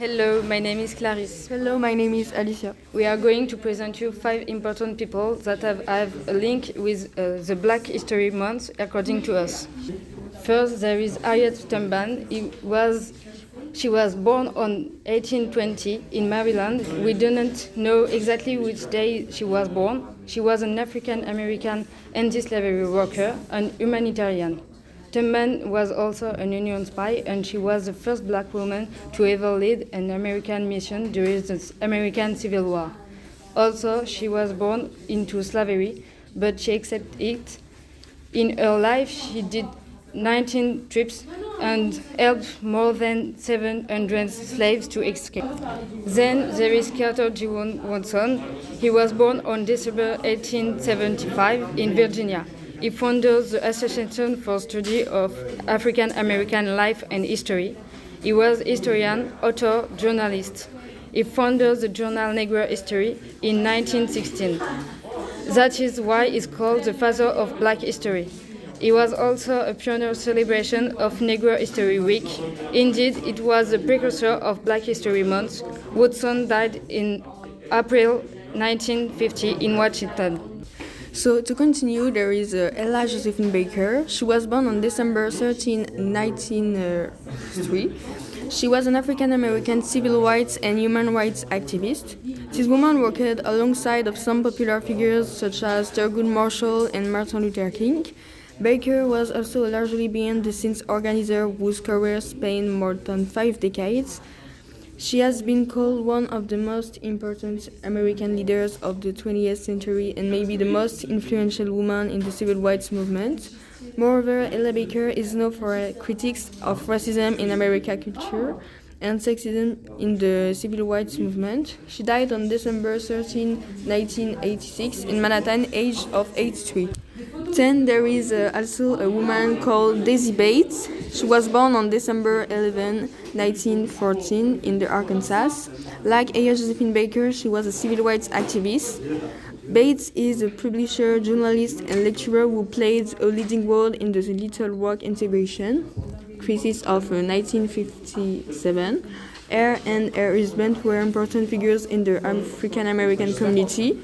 Hello, my name is Clarisse. Hello, my name is Alicia. We are going to present you 5 important people that have a link with the Black History Month, according to us. First, there is Harriet Tubman. She was born on 1820 in Maryland. We do not know exactly which day she was born. She was an African American anti-slavery worker and humanitarian. Tubman was also a Union spy, and she was the first black woman to ever lead an American mission during the American Civil War. Also, she was born into slavery, but she accepted it. In her life, she did 19 trips and helped more than 700 slaves to escape. Then there is Carter G. Woodson. He was born on December 1875 in Virginia. He founded the Association for Study of African American Life and History. He was historian, author, journalist. He founded the journal Negro History in 1916. That is why he's called the father of Black history. He was also a pioneer celebration of Negro History Week. Indeed, it was the precursor of Black History Month. Woodson died in April 1950 in Washington. So to continue, there is Ella Josephine Baker. She was born on December 13, 1903. She was an African-American civil rights and human rights activist. This woman worked alongside of some popular figures such as Thurgood Marshall and Martin Luther King. Baker was also a largely behind-the-scenes organizer whose career spanned more than 5 decades. She has been called one of the most important American leaders of the 20th century and maybe the most influential woman in the civil rights movement. Moreover, Ella Baker is known for her critiques of racism in American culture and sexism in the civil rights movement. She died on December 13, 1986 in Manhattan, aged of 83. Then there is also a woman called Daisy Bates. She was born on December 11, 1914 in the Arkansas. Like Ella Josephine Baker, she was a civil rights activist. Bates is a publisher, journalist, and lecturer who played a leading role in the Little Rock integration crisis of 1957. Her and her husband were important figures in the African American community.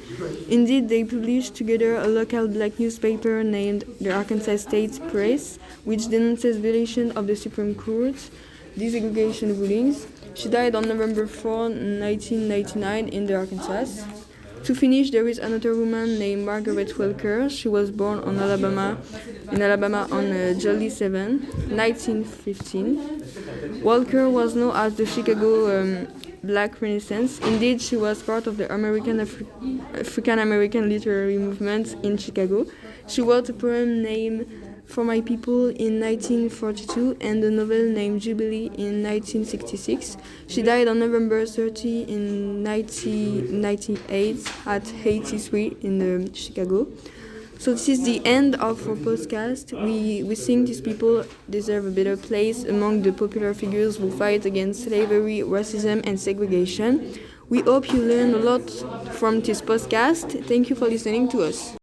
Indeed, they published together a local black newspaper named the Arkansas State Press, which denounced violation of the Supreme Court desegregation rulings. She died on November 4, 1999 in the Arkansas. To finish, there is another woman named Margaret Welker. She was born in Alabama on July 7, 1915. Walker was known as the Chicago Black Renaissance. Indeed, she was part of the African-American literary movement in Chicago. She wrote a poem named For My People in 1942 and a novel named Jubilee in 1966. She died on November 30 in 1998 at 83 in Chicago. So this is the end of our podcast. We think these people deserve a better place among the popular figures who fight against slavery, racism, and segregation. We hope you learn a lot from this podcast. Thank you for listening to us.